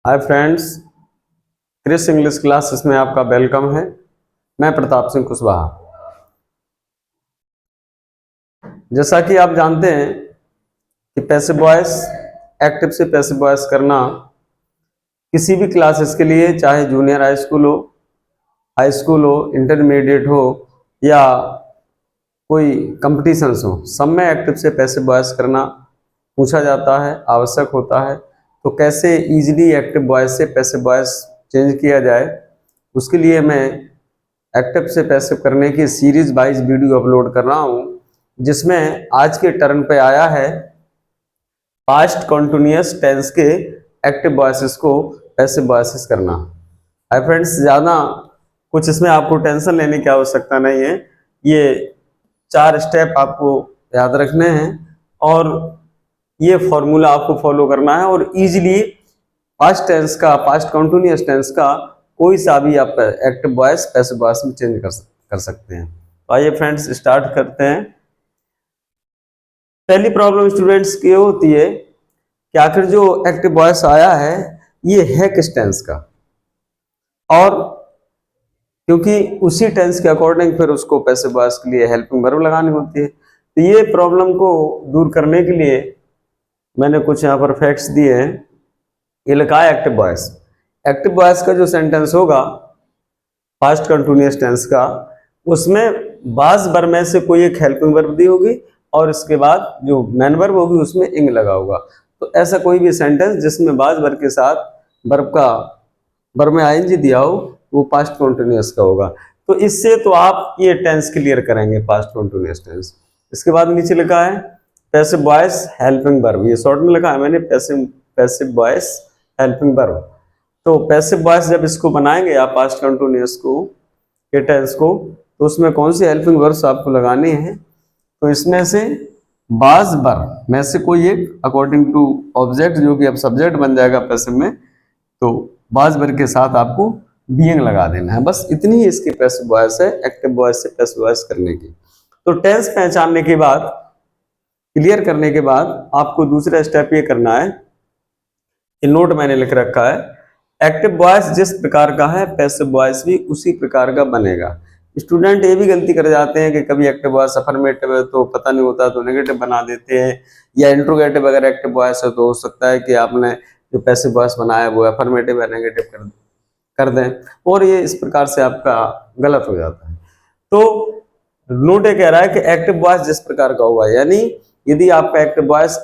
हाय friends, Chris English classes में आपका welcome है। मैं प्रताप सिंह कुशवाहा। जैसा कि आप जानते हैं कि पैसिव वॉइस एक्टिव से पैसिव वॉइस करना किसी भी क्लासेस के लिए, चाहे जूनियर हाई स्कूल हो, इंटरमीडिएट हो या कोई कंपटीशंस हो, सब में एक्टिव से पैसिव वॉइस करना पूछा जाता है, आवश्यक होता है। तो कैसे इजीली एक्टिव वॉइस से पैसिव वॉइस चेंज किया जाए, उसके लिए मैं एक्टिव से पैसिव करने की सीरीज वाइज वीडियो अपलोड कर रहा हूं, जिसमें आज के टर्न पे आया है पास्ट कंटिन्यूअस टेंस के एक्टिव वॉइसेस को पैसिव वॉइसेस करना। हाय फ्रेंड्स, ज़्यादा कुछ इसमें आपको टेंशन लेने की आवश्यकता नहीं है। ये 4 स्टेप आपको याद रखने हैं और ये फॉर्मूला आपको फॉलो करना है और इजीली पास्ट कंटिन्यूअस टेंस का कोई सा भी आप एक्टिव वॉइस पैसिव वॉइस में चेंज कर सकते हैं। तो आइए फ्रेंड्स, स्टार्ट करते हैं। पहली प्रॉब्लम स्टूडेंट्स की होती है कि आखिर जो एक्टिव वॉइस आया है ये है किस टेंस का, और क्योंकि उसी टेंस के अकॉर्डिंग फिर उसको पैसिव वॉइस के लिए हेल्पिंग वर्ब लगानी होती है। तो ये प्रॉब्लम को दूर करने के लिए मैंने कुछ यहाँ पर फैक्ट्स दिए हैं। ये लिखा है एक्टिव वॉइस का जो सेंटेंस होगा पास्ट कंटिन्यूअस टेंस का, उसमें बाज वर्ब में से कोई एक हेल्पिंग वर्ब दी होगी और इसके बाद जो मेन वर्ब होगी उसमें इंग लगा होगा। तो ऐसा कोई भी सेंटेंस जिसमें बाज वर्ब के साथ वर्ब में आईएनजी दिया हो वो पास्ट कंटिन्यूअस का होगा। तो इससे तो आप ये टेंस क्लियर करेंगे, पास्ट कंटिन्यूअस टेंस। इसके बाद नीचे लिखा है पैसिव वॉइस हेल्पिंग वर्ब, ये शॉर्ट में लिखा है मैंने पैसिव वॉइस हेल्पिंग वर्ब। तो पैसिव वॉइस जब इसको बनाएंगे आप पास्ट कंटिन्यूअस को के टेंस को, तो उसमें कौन सी हेल्पिंग वर्ब्स आपको लगानी है? तो इसमें से बाज वर्ब में से कोई एक अकॉर्डिंग टू ऑब्जेक्ट, जो कि अब सब्जेक्ट बन जाएगा पैसिव में, तो बाज वर्ब के साथ आपको बीइंग लगा देना है। बस इतनी ही इसकी पैसिव वॉइस है, एक्टिव वॉइस से पैसिव वॉइस करने की। तो टेंस पहचानने के बाद, क्लियर करने के बाद आपको दूसरा स्टेप ये करना है, नोट मैंने लिख रखा है, एक्टिव वॉइस जिस प्रकार का है पैसिव वॉइस भी उसी प्रकार का बनेगा। स्टूडेंट ये भी गलती कर जाते हैं कि कभी एक्टिव वॉइस अफर्मेटिव है तो पता नहीं होता तो नेगेटिव बना देते हैं, या इंट्रोगेटिव अगर एक्टिव वॉइस है तो हो सकता है कि आपने जो पैसिव वॉइस बनाया वो अफर्मेटिव या नेगेटिव कर दें, और ये इस प्रकार से आपका गलत हो जाता है। तो नोट ये कह रहा है कि एक्टिव वॉइस जिस प्रकार का होगा, यानी यदि आपका एक्टिव वॉइस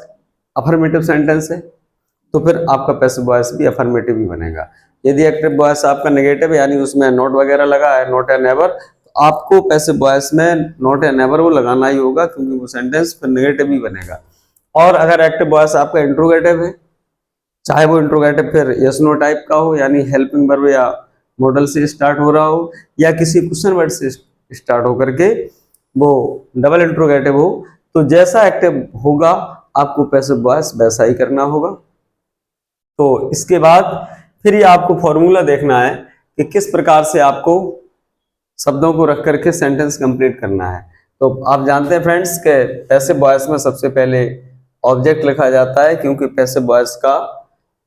अफर्मेटिव सेंटेंस है तो फिर आपका पैसिव वॉइस भी अफर्मेटिव ही बनेगा। यदि एक्टिव वॉइस आपका नेगेटिव यानी उसमें नॉट वगैरह लगा है, नॉट या नेवर, तो आपको पैसिव वॉइस में नॉट या नेवर वो लगाना ही होगा, क्योंकि वो सेंटेंस फिर नेगेटिव ही बनेगा। और अगर एक्टिव वॉइस आपका इंट्रोगेटिव है, चाहे वो इंट्रोगेटिव फिर यस नो टाइप का हो, यानी हेल्पिंग वर्ब या मॉडल से स्टार्ट हो रहा हो, या किसी क्वेश्चन वर्ड से स्टार्ट होकर के वो डबल इंट्रोगेटिव हो, तो जैसा एक्टिव होगा आपको पैसिव वॉइस वैसा ही करना होगा। तो इसके बाद फिर ये आपको फॉर्मूला देखना है कि किस प्रकार से आपको शब्दों को रख करके सेंटेंस कंप्लीट करना है। तो आप जानते हैं फ्रेंड्स कि पैसिव वॉइस में सबसे पहले ऑब्जेक्ट लिखा जाता है, क्योंकि पैसिव वॉइस का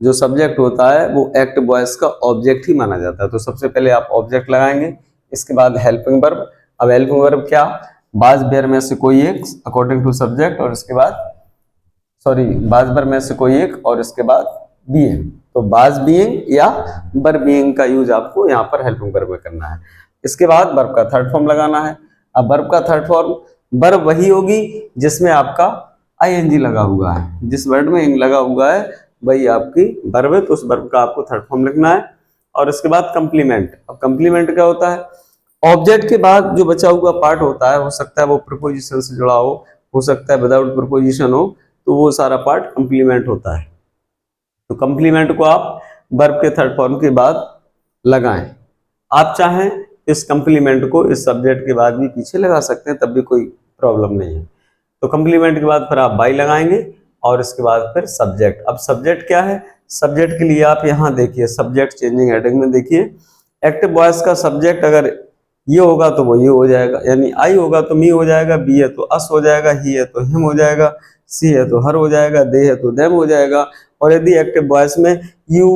जो सब्जेक्ट होता है वो एक्टिव वॉइस का ऑब्जेक्ट ही माना जाता है। तो सबसे पहले आप ऑब्जेक्ट लगाएंगे, इसके बाद हेल्पिंग वर्ब। अब हेल्पिंग वर्ब क्या? बाज वर्ब में से कोई एक अकॉर्डिंग टू सब्जेक्ट, और इसके बाद बाज वर्ब में से कोई एक और इसके बाद बीइंग। तो बाज बीइंग या वर्ब बीइंग का यूज आपको यहाँ पर हेल्पिंग वर्ब में करना है। इसके बाद वर्ब का थर्ड फॉर्म लगाना है। अब वर्ब का थर्ड फॉर्म वर्ब वही होगी जिसमें आपका आईएनजी लगा हुआ है, जिस वर्ड में इंग लगा हुआ है वही आपकी वर्ब है, तो उस वर्ब का आपको थर्ड फॉर्म लिखना है। और इसके बाद कंप्लीमेंट। अब कंप्लीमेंट क्या होता है? ऑब्जेक्ट के बाद जो बचा हुआ पार्ट होता है, हो सकता है वो प्रीपोजिशन से जुड़ा हो सकता है विदाउट प्रीपोजिशन हो, तो वो सारा पार्ट कंप्लीमेंट होता है। तो कंप्लीमेंट को आप वर्ब के थर्ड फॉर्म के बाद लगाएं। आप चाहें इस कंप्लीमेंट को इस सब्जेक्ट के बाद भी पीछे लगा सकते हैं, तब भी कोई प्रॉब्लम नहीं है। तो कंप्लीमेंट के बाद फिर आप बाई लगाएंगे और इसके बाद फिर सब्जेक्ट। अब सब्जेक्ट क्या है? सब्जेक्ट के लिए आप यहाँ देखिए, सब्जेक्ट चेंजिंग हेडिंग में देखिए, एक्टिव वॉइस का सब्जेक्ट अगर ये होगा तो वो ये हो जाएगा, यानी आई होगा तो मी हो जाएगा, बी है तो अस हो जाएगा, ही है तो हिम हो जाएगा, सी है तो हर हो जाएगा, दे है तो देम हो जाएगा। और यदि एक्टिव वॉइस में यू,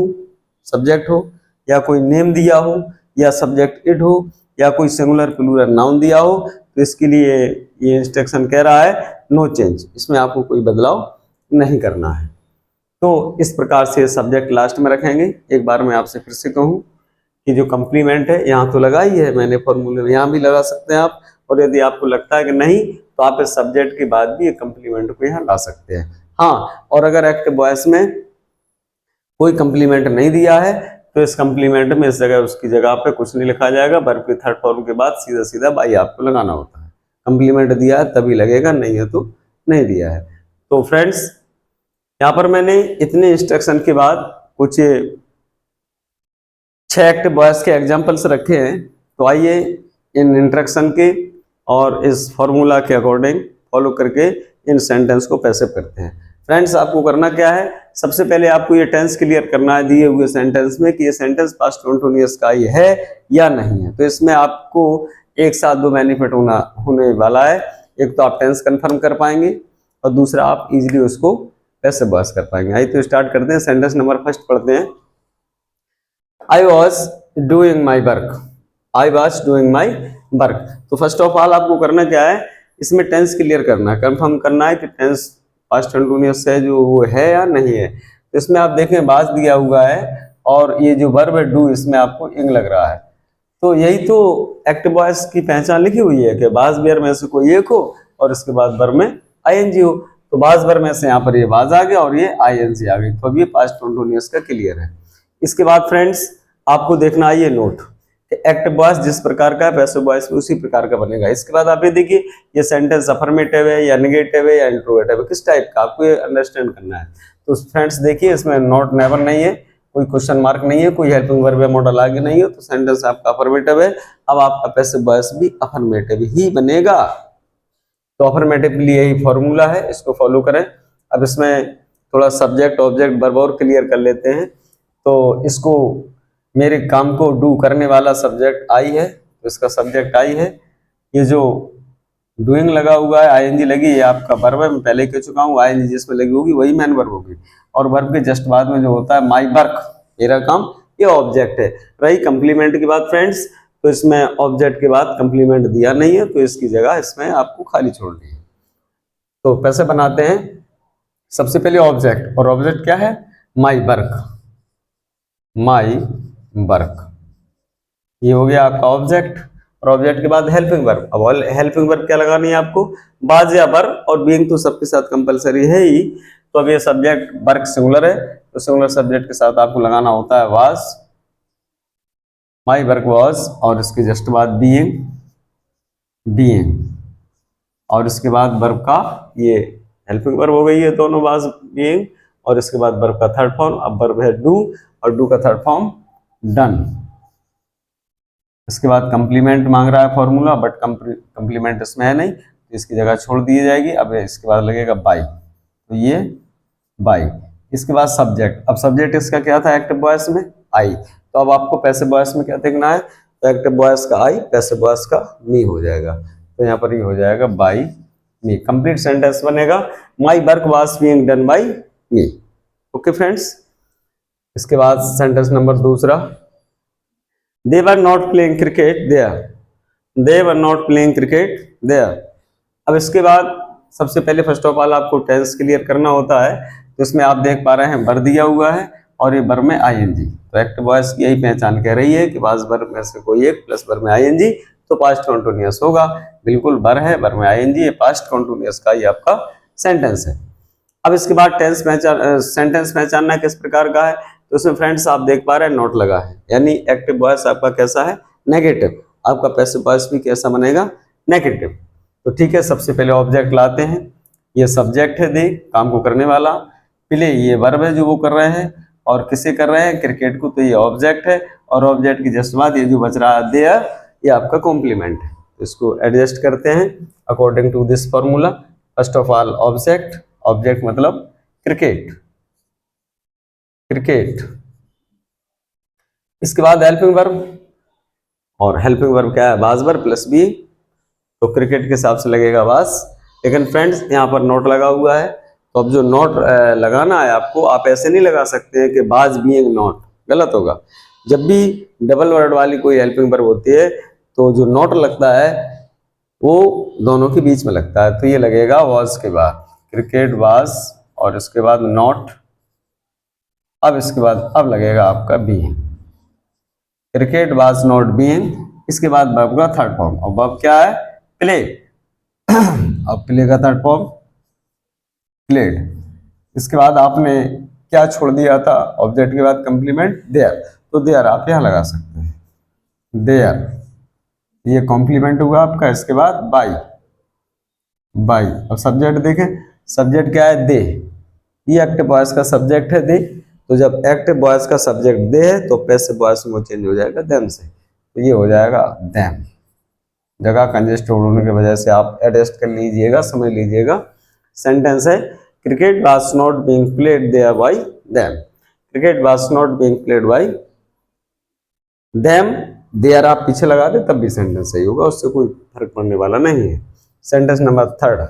सब्जेक्ट हो, या कोई नेम दिया हो, या सब्जेक्ट इट हो, या कोई सिंगुलर प्लूरल नाउन दिया हो, तो इसके लिए ये इंस्ट्रक्शन कह रहा है नो चेंज, इसमें आपको कोई बदलाव नहीं करना है। तो इस प्रकार से सब्जेक्ट लास्ट में रखेंगे। एक बार मैं आपसे फिर से कहूँ कि जो कंप्लीमेंट है यहाँ तो लगा ही है मैंने फॉर्मूले में, यहाँ भी लगा सकते हैं आप, और यदि आपको लगता है कि नहीं तो आप इस सब्जेक्ट के बाद भी एक कंप्लीमेंट को यहाँ ला सकते हैं। हाँ, और अगर एक्टिव वॉइस में कोई कंप्लीमेंट नहीं दिया है तो इस कंप्लीमेंट में इस जगह उसकी जगह पे कुछ नहीं लिखा जाएगा, वर्ब के थर्ड फॉर्म के बाद सीधा सीधा बाई आपको लगाना होता है। कंप्लीमेंट दिया है तभी लगेगा, नहीं है तो नहीं दिया है। तो फ्रेंड्स यहाँ पर मैंने इतने इंस्ट्रक्शन के बाद कुछ 6 एक्टिव वॉइस के एग्जाम्पल्स रखे हैं। तो आइए इन इंस्ट्रक्शन के और इस फॉर्मूला के अकॉर्डिंग फॉलो करके इन सेंटेंस को पैसिव करते हैं। फ्रेंड्स आपको करना क्या है, सबसे पहले आपको ये टेंस क्लियर करना है दिए हुए सेंटेंस में कि ये सेंटेंस पास्ट कंटिन्यूअस का ही है या नहीं है। तो इसमें आपको एक साथ दो बेनिफिट होने वाला है। एक तो आप टेंस कंफर्म कर पाएंगे और दूसरा आप इजीली उसको पैसिव वॉइस कर पाएंगे। आइए तो स्टार्ट करते हैं। सेंटेंस नंबर फर्स्ट पढ़ते हैं। I was doing my work, I was doing my work. तो फर्स्ट ऑफ ऑल आपको करना क्या है, इसमें टेंस क्लियर करना है, कंफर्म करना है कि टेंस पास्ट कंटिन्यूअस है जो वो है या नहीं है। तो इसमें आप देखें बाज दिया हुआ है और ये जो वर्ब है डू, इसमें आपको इंग लग रहा है। तो यही तो एक्टिव वॉइस की पहचान लिखी हुई है कि बाज वेयर में से कोई एक हो और इसके बाद वर्ब में आईएनजी हो। तो बाज वर्ब में से यहाँ पर ये बाज आ गया और ये आईएनजी आ गई, तो अब ये पास्ट कंटिन्यूअस का क्लियर है। इसके बाद फ्रेंड्स आपको देखना है ये नोट, एक्टिव वॉइस जिस प्रकार का है पैसिव वॉइस भी उसी प्रकार का बनेगा। इसके बाद आप ये देखिए ये सेंटेंस अफर्मेटिव है या नेगेटिव है या इंट्रोगेटिव है, किस टाइप का आपको ये अंडरस्टैंड करना है। तो फ्रेंड्स देखिए इसमें नॉट नेवर नहीं है, कोई क्वेश्चन मार्क नहीं है, कोई हेल्पिंग वर्ब या मॉडल आगे नहीं है, तो सेंटेंस आपका अफर्मेटिव है। अब आपका पैसिव वॉइस भी अफर्मेटिव ही बनेगा। तो अफर्मेटिव के लिए यही फॉर्मूला है, इसको फॉलो करें। अब इसमें थोड़ा सब्जेक्ट ऑब्जेक्ट वर्ब और क्लियर कर लेते हैं। तो इसको मेरे काम को डू करने वाला सब्जेक्ट आई है, तो इसका सब्जेक्ट आई है। ये जो डूइंग लगा हुआ है आईएनजी लगी, ये आपका वर्ब है, मैं पहले ही कह चुका हूँ। आईएनजी जिसमें लगी होगी वही मेन वर्ब होगी, और वर्ब के जस्ट बाद में जो होता है माई वर्क, मेरा काम, ये ऑब्जेक्ट है। रही कंप्लीमेंट की बात फ्रेंड्स, तो इसमें ऑब्जेक्ट के बाद कंप्लीमेंट दिया नहीं है, तो इसकी जगह इसमें आपको खाली छोड़नी है। तो कैसे बनाते हैं, सबसे पहले ऑब्जेक्ट, और ऑब्जेक्ट क्या है, माई वर्क, माई वर्क, ये हो गया आपका ऑब्जेक्ट। और ऑब्जेक्ट के बाद हेल्पिंग वर्ब। अब हेल्पिंग वर्ब क्या लगानी है आपको, बाज या वर्ब, और बीइंग तो सबके साथ कंपलसरी है ही। तो अब ये सब्जेक्ट वर्क सिंगुलर है, तो सिंगुलर सब्जेक्ट के साथ आपको लगाना होता है वाज, माई वर्क वाज, और इसके जस्ट बाद बीइंग, बीइंग, और इसके बाद वर्ब का ये हेल्पिंग वर्ब हो गई है दोनों, वाज बीइंग, और इसके बाद वर्ब का थर्ड फॉर्म, अब वर्ब है डू, और डू का थर्ड फॉर्म डन। इसके बाद कंप्लीमेंट मांग रहा है फॉर्मूला, बट कंप्लीमेंट इसमें है नहीं, तो इसकी जगह छोड़ दी जाएगी। अब इसके बाद लगेगा बाई, तो ये बाई। इसके बाद सब्जेक्ट, अब सब्जेक्ट इसका क्या था एक्टिव वॉइस में, आई। तो अब आपको पैसिव वॉइस में क्या देखना है, तो एक्टिव वॉइस का आई, पैसिव वॉइस का मी हो जाएगा। तो यहाँ पर ये हो जाएगा बाई मी, कंप्लीट सेंटेंस बनेगा, my work was being done by me. Okay friends, इसके बाद सेंटेंस नंबर दूसरा, they were not playing cricket there, they were not playing cricket there। अब इसके बाद सबसे पहले फर्स्ट ऑफ ऑल आपको टेंस क्लियर करना होता है। तो इसमें आप देख पा रहे हैं वर दिया हुआ है और ये वर में आईएनजी। तो एक्टिव वॉइस की यही पहचान कह रही है कि वाज वर्ब में से कोई एक प्लस वर में आईएनजी तो पास्ट कंटिन्यूअस होगा। बिल्कुल वर है, वर में आईएनजी, ये पास्ट कंटिन्यूअस का ही आपका सेंटेंस है। अब इसके बाद सेंटेंस पहचानना किस प्रकार का है, तो उसमें फ्रेंड्स आप देख पा रहे हैं नोट लगा है, यानी एक्टिव वॉइस आपका कैसा है, नेगेटिव। आपका पैसिव वॉइस भी कैसा बनेगा, नेगेटिव। तो ठीक है, सबसे पहले ऑब्जेक्ट लाते हैं। ये सब्जेक्ट है दे, काम को करने वाला। पहले ये वर्ब है जो वो कर रहे हैं, और किसे कर रहे हैं, क्रिकेट को, तो ये ऑब्जेक्ट है। और ऑब्जेक्ट की जस्ट बाद ये जो बच रहा है देयर, ये आपका कॉम्प्लीमेंट है। इसको एडजस्ट करते हैं according to this formula. First of all object, object मतलब क्रिकेट, क्रिकेट। इसके बाद हेल्पिंग वर्ब, और हेल्पिंग वर्ब क्या है, वाज वर्ब प्लस बी, तो क्रिकेट के हिसाब से लगेगा वाज। लेकिन फ्रेंड्स यहाँ पर नोट लगा हुआ है, तो अब जो नोट लगाना है आपको, आप ऐसे नहीं लगा सकते हैं कि वाज बीइंग नॉट, गलत होगा। जब भी डबल वर्ड वाली कोई हेल्पिंग वर्ब होती है तो जो नॉट लगता है वो दोनों के बीच में लगता है, तो ये लगेगा वॉज के बाद, क्रिकेट वाज, और इसके बाद नॉट, अब इसके बाद अब लगेगा आपका being, cricket was not being. इसके बाद वर्ब का थर्ड फॉर्म, और वर्ब क्या है? प्ले। अब प्ले का थर्ड फॉर्म प्लेड। इसके बाद आपने क्या छोड़ दिया था? ऑब्जेक्ट के बाद कंप्लीमेंट देयर, तो देयर आप यहां लगा सकते हैं, देयर, ये कॉम्प्लीमेंट हुआ आपका। इसके बाद बाई, बाई। अब सब्जेक्ट देखें, सब्जेक्ट क्या है? दे, ये एक्टिव वॉइस का सब्जेक्ट है दे, तो जब एक्टिव वॉइस का सब्जेक्ट दे है तो पैसिव वॉइस में चेंज हो जाएगा देम से, तो ये हो जाएगा देम। जगह कंजेस्ट होने की वजह से आप एडजस्ट कर लीजिएगा, समझ लीजिएगा। सेंटेंस है cricket was not being played there by them, cricket was not being played by them, there आप पीछे लगा दे तब भी सेंटेंस सही होगा, उससे कोई फर्क पड़ने वाला नहीं है। Sentence number third,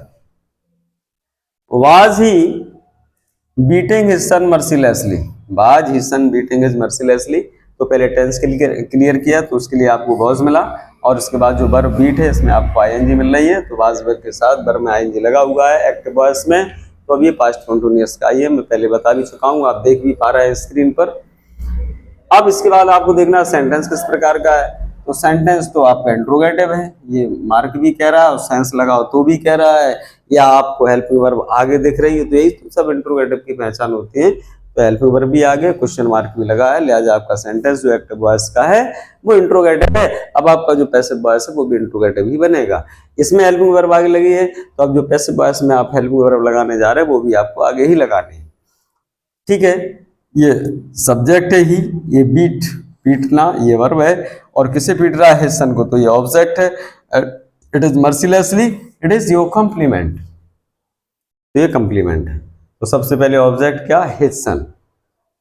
was he beating his son mercilessly, was his son beating his mercilessly, तो पहले टेंस क्लियर किया तो उसके लिए आपको वाज मिला, और उसके बाद जो वर्ब बीट है इसमें आपको आईएनजी मिल रही है, तो वाज वर्ब के साथ वर्ब में आईएनजी लगा हुआ है एक्टिव वॉइस में, तो अब ये पास्ट कंटीन्यूअस का ही है, मैं पहले बता भी चुका हूँ, आप देख भी पा रहे हैं स्क्रीन पर। अब इसके बाद आपको देखना सेंटेंस किस प्रकार का है, तो सेंटेंस तो आपका इंट्रोगेटिव है, ये मार्क भी कह रहा है और सेंस लगाओ तो भी कह रहा है, या आपको हेल्पिंग वर्ब आगे दिख रही है, तो यही तो सब इंट्रोगेटिव की पहचान होती है। तो हेल्पिंग वर्ब भी आगे, क्वेश्चन मार्क भी लगा है, लिहाजा आपका सेंटेंस जो एक्टिव वॉइस का है वो इंट्रोगेटिव है। अब आपका जो पैसिव वॉइस है वो भी इंट्रोगेटिव ही बनेगा, इसमें हेल्पिंग वर्ब आगे लगी है, तो अब जो पैसिव वॉइस में आप हेल्पिंग वर्ब लगाने जा रहे हैं वो भी आपको आगे ही लगानी है। ठीक है, ये सब्जेक्ट है ही, ये बीट, पीटना ये वर्ब है, और किसे पीट रहा है? सन को, तो ये ऑब्जेक्ट है। It is mercilessly, it is your complement, तो ये कॉम्प्लीमेंट है। तो सबसे पहले ऑब्जेक्ट क्या? His son.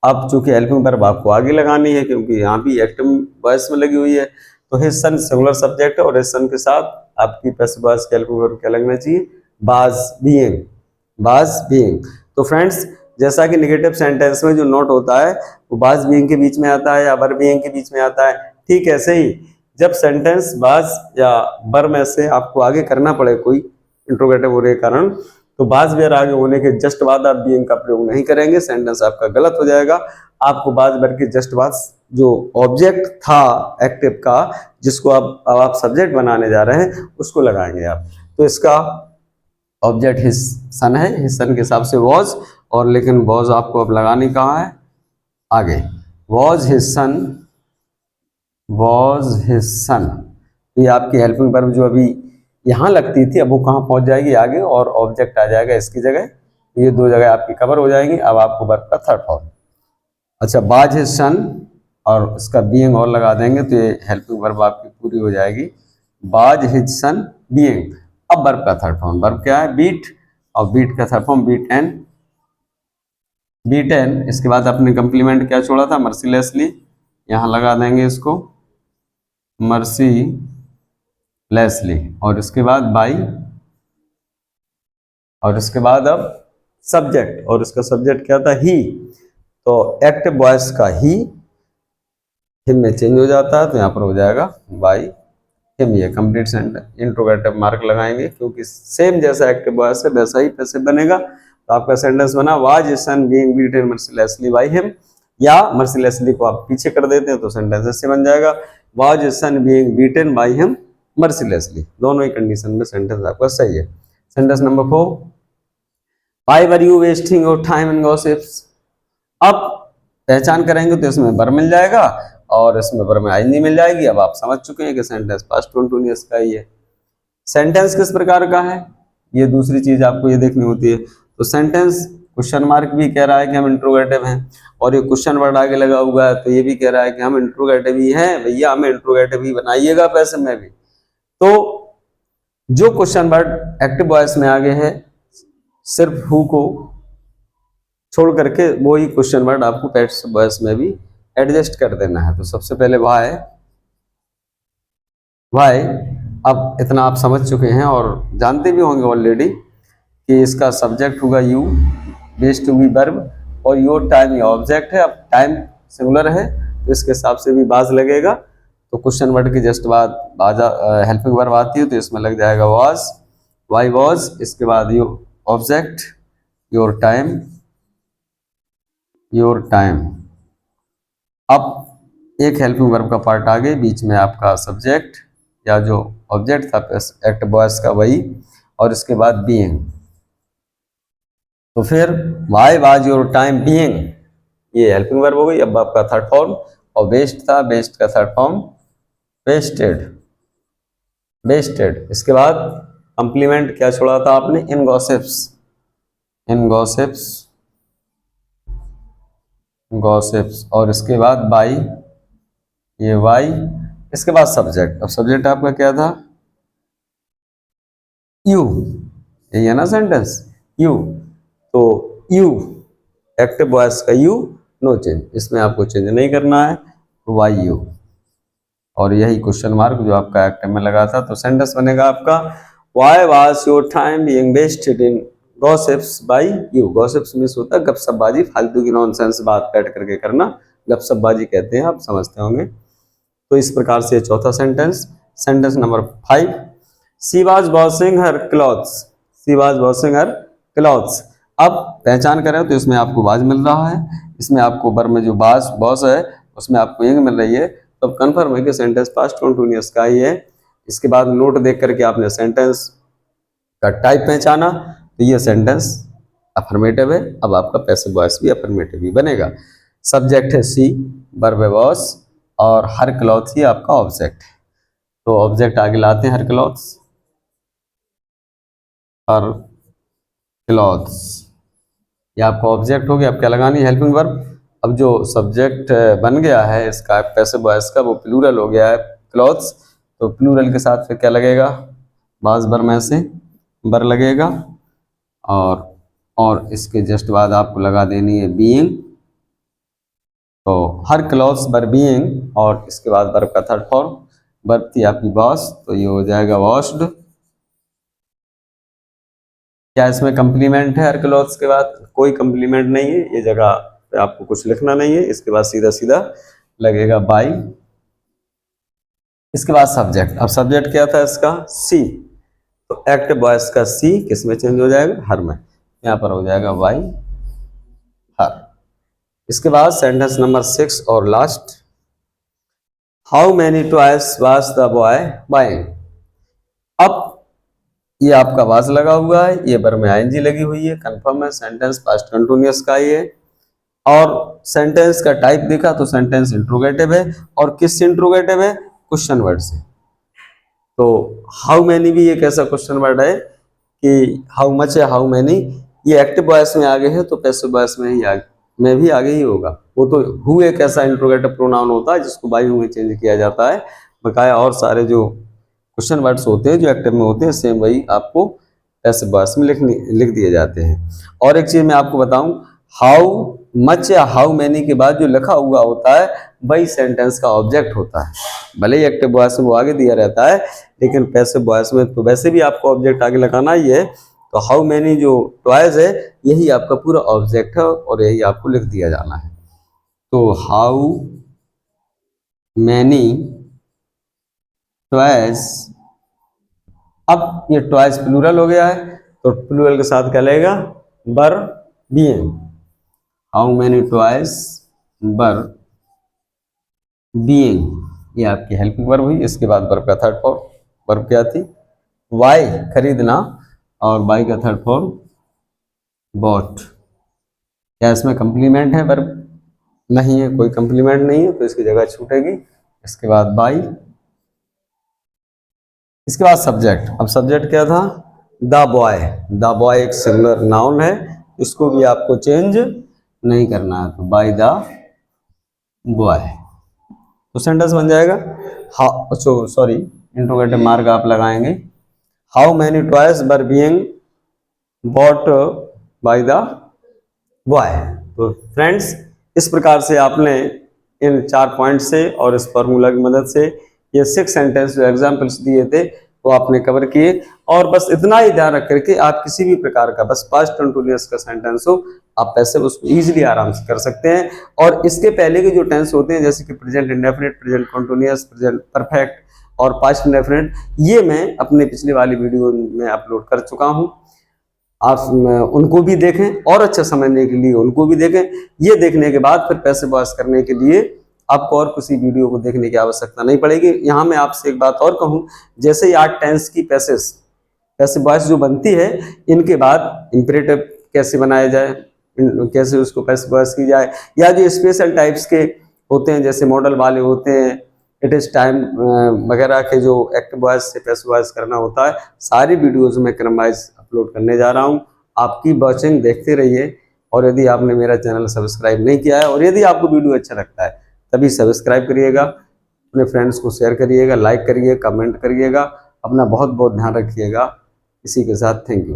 अब चूंकि हेल्पिंग वर्ब आपको आगे लगानी है क्योंकि यहाँ भी एक्टिव वॉइस में लगी हुई है, तो हिज सन सिंगुलर सब्जेक्ट है, और हिज सन के साथ आपकी पैसिव वॉइस की हेल्पिंग वर्ब क्या लगना चाहिए? Was being, was being. तो फ्रेंड्स, जैसा कि नेगेटिव सेंटेंस में जो नोट होता है वो वाज बीइंग के बीच में आता है या वर बीइंग के बीच में आता है, ठीक ऐसे ही जब सेंटेंस वाज या वर में से आपको आगे करना पड़े कोई इंट्रोगेटिव होने के कारण, तो वाज वेयर आगे होने के जस्ट बाद आप बीइंग का प्रयोग नहीं करेंगे, सेंटेंस आपका गलत हो जाएगा। आपको वाज वेयर के जस्ट बाद जो ऑब्जेक्ट था एक्टिव का, जिसको आप सब्जेक्ट बनाने जा रहे हैं, उसको लगाएंगे आप। तो इसका ऑब्जेक्ट हिज सन है, हिज सन के हिसाब से वॉज, और लेकिन वॉज आपको अब लगानी कहाँ है? आगे। Was his son, was his son, तो ये आपकी हेल्पिंग वर्ब जो अभी यहाँ लगती थी अब वो कहाँ पहुंच जाएगी? आगे, और ऑब्जेक्ट आ जाएगा इसकी जगह, ये दो जगह आपकी कवर हो जाएंगी। अब आपको वर्ब का थर्ड फॉर्म, अच्छा, वाज हिज सन और इसका बीइंग और लगा देंगे तो ये हेल्पिंग वर्ब आपकी पूरी हो जाएगी, वाज हिज सन बीइंग। अब वर्ब का थर्ड फॉर्म, वर्ब क्या है? बीट, और बीट का थर्ड फॉर्म बीटन, बीटन। इसके बाद आपने कंप्लीमेंट क्या छोड़ा था? मर्सीलेसली, यहाँ लगा देंगे इसको मर्सीलेसली, और इसके बाद बाई, और इसके बाद अब सब्जेक्ट, और इसका सब्जेक्ट क्या था? ही, तो एक्टिव वॉइस का ही हिम में चेंज हो जाता है, तो यहाँ पर हो जाएगा बाई हिम। ये कंप्लीट सेंटेंस इंट्रोगेटिव मार्क लगाएंगे क्योंकि सेम जैसा एक्टिव वॉइस है वैसा ही पैसिव बनेगा। तो आपका सेंटेंस बना was his son being beaten mercilessly by him, या मर्सीलेसली को आप पीछे कर देते हैं तो सेंटेंस ऐसे बन जाएगा, was his son being beaten by him mercilessly. दोनों ही कंडीशन में सेंटेंस आपका सही है। Sentence number 4, why were you wasting your time in gossips. अब पहचान करेंगे तो इसमें वर्ब मिल जाएगा और इसमें वर्ब में आईएनजी मिल जाएगी। अब आप समझ चुके हैं कि सेंटेंस पास्ट कंटीन्यूअस का ही है। सेंटेंस किस प्रकार का है, ये दूसरी चीज आपको ये देखनी होती है। तो सेंटेंस क्वेश्चन मार्क भी कह रहा है कि हम इंट्रोगेटिव हैं, और ये क्वेश्चन वर्ड आगे लगा हुआ है तो ये भी कह रहा है कि हम इंट्रोगेटिव ही हैं, भैया हमें इंट्रोगेटिव ही बनाइएगा पैसे में भी। तो जो क्वेश्चन वर्ड एक्टिव वॉइस में आगे है सिर्फ हु को छोड़ करके वो ही क्वेश्चन वर्ड आपको पैसिव वॉइस में भी एडजस्ट कर देना है। तो सबसे पहले वाई, वाई अब इतना आप समझ चुके हैं और जानते भी होंगे ऑलरेडी कि इसका सब्जेक्ट होगा you, base to be verb, और योर टाइम ये ऑब्जेक्ट है। अब टाइम सिंगुलर है तो इसके हिसाब से भी वाज लगेगा। तो क्वेश्चन वर्ड के जस्ट बाद बाजा हेल्पिंग वर्ब आती है तो इसमें लग जाएगा वाज, वाई वाज। इसके बाद you object, your time, your time. अब एक हेल्पिंग वर्ब का पार्ट आगे, बीच में आपका सब्जेक्ट या जो ऑब्जेक्ट था एक्ट बॉयस का वही, और इसके बाद बीइंग। तो फिर Y was your time being, ये हेल्पिंग वर्ब हो गई। अब आपका थर्ड फॉर्म, और वेस्ट था, वेस्ट का थर्ड फॉर्म वेस्टेड, वेस्टेड। इसके बाद कंप्लीमेंट क्या छोड़ा था आपने, इन गॉसिप्स, इन गॉसिप्स, गॉसिप्स। और इसके बाद बाई, ये वाई। इसके बाद सब्जेक्ट, अब सब्जेक्ट आपका क्या था, यू, यही है ना सेंटेंस, यू। तो यू एक्टिव वॉइस का यू, नो चेंज, इसमें आपको चेंज नहीं करना है, वाई यू। और यही क्वेश्चन मार्क जो आपका एक्टिव में लगा था। तो सेंटेंस बनेगा आपका why was your time being wasted in gossips by you. Gossips means होता है गपशपबाजी, फालतू की नॉनसेंस बात बैठ करके करना, गपशपबाजी कहते हैं, आप समझते होंगे। तो इस प्रकार से चौथा sentence. Sentence number 5, she was washing her clothes, she was washing her clothes. अब पहचान करें तो इसमें आपको वाज मिल रहा है, इसमें आपको वर्ब में जो वाज बॉस है उसमें आपको इंग मिल रही है। तो अब कन्फर्म है कि सेंटेंस पास्ट कंटिन्यूअस का ही है। इसके बाद नोट देख करके आपने सेंटेंस का टाइप पहचाना, तो ये सेंटेंस अफर्मेटिव है। अब आपका पैसिव वॉइस भी अफर्मेटिव ही बनेगा। सब्जेक्ट है सी, वर्ब है वॉस, और हर क्लॉथ ही आपका ऑब्जेक्ट। तो ऑब्जेक्ट आगे लाते हैं, हर क्लॉथ्स, हर क्लॉथ्स, ये आपका ऑब्जेक्ट हो गया। अब क्या लगानी है, हेल्पिंग वर्ब। अब जो सब्जेक्ट बन गया है इसका पैसिव वॉइस का, वो प्लूरल हो गया है क्लॉथ्स। तो प्लूरल के साथ फिर क्या लगेगा, बाज बर में से बर लगेगा, और इसके जस्ट बाद आपको लगा देनी है बीइंग। तो हर क्लॉथ्स बर बीइंग, और इसके बाद वर्ब का थर्ड फॉर्म, वर्ब थी आपकी वॉश, तो ये हो जाएगा वॉश्ड। क्या इसमें कंप्लीमेंट है हर क्लॉथ्स के बाद, कोई कंप्लीमेंट नहीं है, ये जगह पे आपको कुछ लिखना नहीं है। इसके बाद सीधा सीधा लगेगा बाई। इसके बाद सब्जेक्ट, अब सब्जेक्ट क्या था इसका, सी। तो एक्टिव वॉइस का सी किस में चेंज हो जाएगा, हर में, यहाँ पर हो जाएगा वाई, हर। इसके बाद सेंटेंस नंबर 6 और last, how many toys was the boy buying. अब ये आपका वाज लगा हुआ है, ये बर में आईएनजी लगी हुई है, कंफर्म है सेंटेंस पास्ट कंटिन्यूअस का ही है। और सेंटेंस का टाइप देखा तो सेंटेंस इंट्रोगेटिव है, और किससे इंट्रोगेटिव है, क्वेश्चन वर्ड से। तो हाउ मैनी भी एक ऐसा क्वेश्चन वर्ड है कि हाउ मच है, हाउ मैनी, ये एक्टिव वॉइस में आगे है तो पैसिव वॉइस में ही में भी आगे ही होगा। वो तो हु एक ऐसा इंट्रोगेटिव प्रोनाउन होता है जिसको बाई हु में चेंज किया जाता है। बकाया और सारे जो क्वेश्चन वर्ड्स होते हैं जो एक्टिव में होते हैं सेम वही आपको पैसिव वॉइस में लिख दिए जाते हैं। और एक चीज मैं आपको बताऊं, हाउ मच या हाउ मैनी के बाद जो लिखा हुआ होता है वही सेंटेंस का ऑब्जेक्ट होता है। भले ही एक्टिव वॉइस में वो आगे दिया रहता है, लेकिन पैसिव वॉइस में तो वैसे भी आपको ऑब्जेक्ट आगे लगाना ही है। तो हाउ मैनी जो टॉयज है यही आपका पूरा ऑब्जेक्ट है, और यही आपको लिख दिया जाना है। तो हाउ मैनी टॉयज, अब ये टॉयज प्लूरल हो गया है, तो प्लूरल के साथ क्या लगेगा, बर बीइंग। हाउ मैनी टॉयज बर बीइंग, ये आपकी हेल्पिंग वर्ब हुई। इसके बाद वर्ब का थर्ड फॉर्म, वर्ब क्या थी, वाई खरीदना, और बाई का थर्ड फॉर्म बॉट। क्या इसमें कंप्लीमेंट है वर्ब, नहीं है, कोई कंप्लीमेंट नहीं है, तो इसकी जगह छूटेगी। इसके बाद बाई। इसके बाद सब्जेक्ट, अब सब्जेक्ट क्या था, द बॉय। द बॉय एक सिंगुलर नाउन है, इसको भी आपको चेंज नहीं करना है, तो बाय द बॉय। तो सेंटेंस बन जाएगा, हाउ, सॉरी इंट्रोगेटिव मार्क आप लगाएंगे, how many toys were being bought by the boy. तो फ्रेंड्स, इस प्रकार से आपने इन 4 पॉइंट से और इस फॉर्मूला की मदद से ये 6 सेंटेंस जो एग्जाम्पल्स दिए थे वो आपने कवर किए। और बस इतना ही ध्यान रख करके आप किसी भी प्रकार का बस पास्ट कंटिन्यूअस का सेंटेंस हो, आप पैसिव उसको इजीली आराम से कर सकते हैं। और इसके पहले के जो टेंस होते हैं जैसे कि present indefinite, present continuous, present perfect और पास्ट इंडेफिनिट, ये मैं अपने पिछले वाली वीडियो में अपलोड कर चुका हूं। आप उनको भी देखें और अच्छा समझने के लिए उनको भी देखें। ये देखने के बाद फिर पैसिव वॉइस करने के लिए आपको और किसी वीडियो को देखने की आवश्यकता नहीं पड़ेगी। यहाँ मैं आपसे एक बात और कहूँ, जैसे ये 8 टेंस की पैसिव वॉइस जो बनती है, इनके बाद इंपेरेटिव कैसे बनाया जाए, कैसे उसको पैसिव वॉइस की जाए, या जो स्पेशल टाइप्स के होते हैं जैसे मॉडल वाले होते हैं, इट इज टाइम वगैरह के जो एक्टिव वॉइस से पैसिव वॉइस करना होता है, सारी वीडियोज में क्रम वाइज अपलोड करने जा रहा हूँ। आपकी वॉचिंग देखते रहिए। और यदि आपने मेरा चैनल सब्सक्राइब नहीं किया है और यदि आपको वीडियो अच्छा लगता है तभी सब्सक्राइब करिएगा, अपने फ्रेंड्स को शेयर करिएगा, लाइक करिए, कमेंट करिएगा। अपना बहुत बहुत ध्यान रखिएगा। इसी के साथ थैंक यू।